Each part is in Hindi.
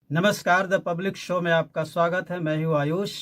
नमस्कार, द पब्लिक शो में आपका स्वागत है। मैं हूँ आयुष।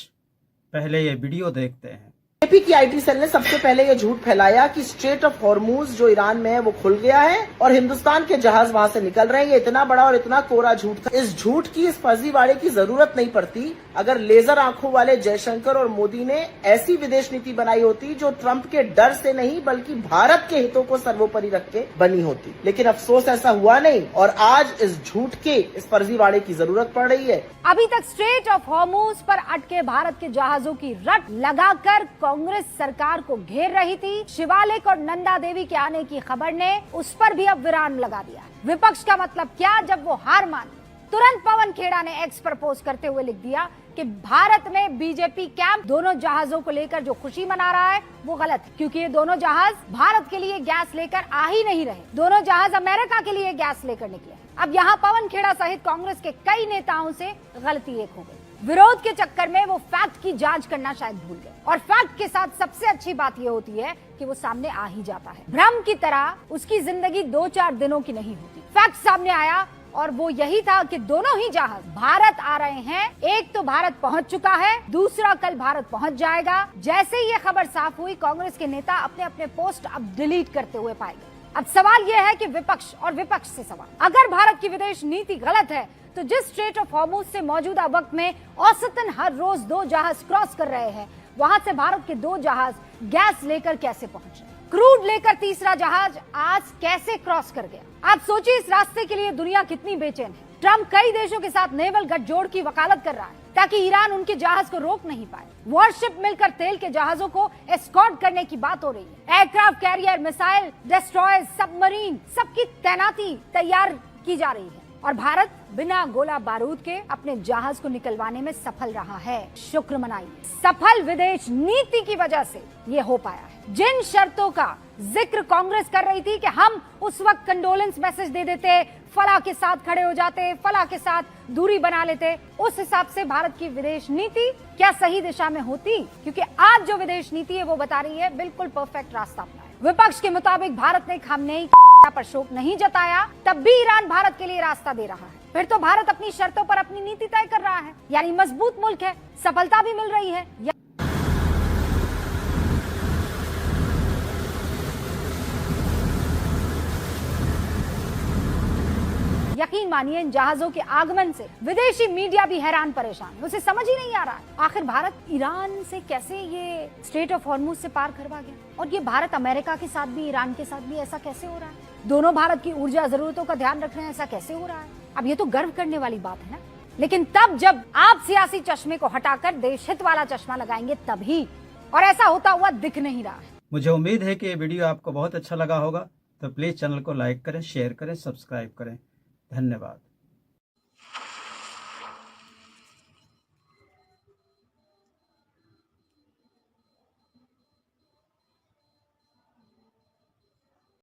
पहले ये वीडियो देखते हैं। बीजेपी की आईटी सेल ने सबसे पहले यह झूठ फैलाया कि स्ट्रेट ऑफ हॉर्मूज जो ईरान में है वो खुल गया है और हिंदुस्तान के जहाज वहां से निकल रहे हैं। ये इतना बड़ा और इतना कोरा झूठ था। इस झूठ की, इस फर्जीवाड़े की जरूरत नहीं पड़ती अगर लेजर आंखों वाले जयशंकर और मोदी ने ऐसी विदेश नीति बनाई होती जो ट्रंप के डर से नहीं बल्कि भारत के हितों को सर्वोपरि रख के बनी होती। लेकिन अफसोस ऐसा हुआ नहीं और आज इस झूठ के, इस फर्जीवाड़े की जरूरत पड़ रही है। अभी तक स्ट्रेट ऑफ हॉर्मूज पर अटके भारत के जहाजों की रट लगाकर कांग्रेस सरकार को घेर रही थी। शिवालिक और नंदा देवी के आने की खबर ने उस पर भी अब विराम लगा दिया। विपक्ष का मतलब क्या जब वो हार मानी? तुरंत पवन खेड़ा ने एक्स पर पोस्ट करते हुए लिख दिया कि भारत में बीजेपी कैंप दोनों जहाजों को लेकर जो खुशी मना रहा है वो गलत है, क्योंकि ये दोनों जहाज भारत के लिए गैस लेकर आ ही नहीं रहे। दोनों जहाज अमेरिका के लिए गैस लेकर निकले। अब यहाँ पवन खेड़ा सहित कांग्रेस के कई नेताओं से गलती एक हो गई। विरोध के चक्कर में वो फैक्ट की जांच करना शायद भूल गए और फैक्ट के साथ सबसे अच्छी बात ये होती है कि वो सामने आ ही जाता है। भ्रम की तरह उसकी जिंदगी 2-4 दिनों की नहीं होती। फैक्ट सामने आया और वो यही था कि दोनों ही जहाज भारत आ रहे हैं। एक तो भारत पहुंच चुका है, दूसरा कल भारत पहुंच जाएगा। जैसे ही ये खबर साफ हुई, कांग्रेस के नेता अपने अपने पोस्ट अब डिलीट करते हुए पाए गए। अब सवाल यह है कि विपक्ष और विपक्ष से सवाल, अगर भारत की विदेश नीति गलत है तो जिस स्ट्रेट ऑफ हॉर्मूज से मौजूदा वक्त में औसतन हर रोज 2 जहाज क्रॉस कर रहे हैं, वहां से भारत के 2 जहाज गैस लेकर कैसे पहुंच रहे? क्रूड लेकर तीसरा जहाज आज कैसे क्रॉस कर गया? आप सोचिए, इस रास्ते के लिए दुनिया कितनी बेचैन है। ट्रंप कई देशों के साथ नेवल गठजोड़ की वकालत कर रहा है ताकि ईरान उनके जहाज को रोक नहीं पाए। वॉरशिप मिलकर तेल के जहाजों को एस्कॉर्ट करने की बात हो रही है। Aircraft carrier, missile, destroyers, submarine, सबकी तैनाती तैयार की जा रही है और भारत बिना गोला बारूद के अपने जहाज को निकलवाने में सफल रहा है। शुक्र मनाइए, सफल विदेश नीति की वजह से ये हो पाया है। जिन शर्तों का जिक्र कांग्रेस कर रही थी कि हम उस वक्त कंडोलेंस मैसेज दे देते, फला के साथ खड़े हो जाते, फला के साथ दूरी बना लेते, उस हिसाब से भारत की विदेश नीति क्या सही दिशा में होती? क्योंकि आज जो विदेश नीति है वो बता रही है बिल्कुल परफेक्ट रास्ता अपनाया। विपक्ष के मुताबिक भारत ने खामनेई पर शोक नहीं जताया, तब भी ईरान भारत के लिए रास्ता दे रहा है। फिर तो भारत अपनी शर्तों पर अपनी नीति तय कर रहा है, यानी मजबूत मुल्क है, सफलता भी मिल रही है। यकीन मानिए, इन जहाजों के आगमन से विदेशी मीडिया भी हैरान परेशान है। उसे समझ ही नहीं आ रहा है आखिर भारत ईरान से कैसे ये स्ट्रेट ऑफ हॉर्मूज से पार करवा गया, और ये भारत अमेरिका के साथ भी, ईरान के साथ भी ऐसा कैसे हो रहा है? दोनों भारत की ऊर्जा जरूरतों का ध्यान रख रहे हैं, ऐसा कैसे हो रहा है? अब ये तो गर्व करने वाली बात है ना। लेकिन तब जब आप सियासी चश्मे को हटाकर देश हित वाला चश्मा लगाएंगे तभी, और ऐसा होता हुआ दिख नहीं रहा है। मुझे उम्मीद है कि ये वीडियो आपको बहुत अच्छा लगा होगा, तो प्लीज चैनल को लाइक करें, शेयर करें, सब्सक्राइब करें। धन्यवाद।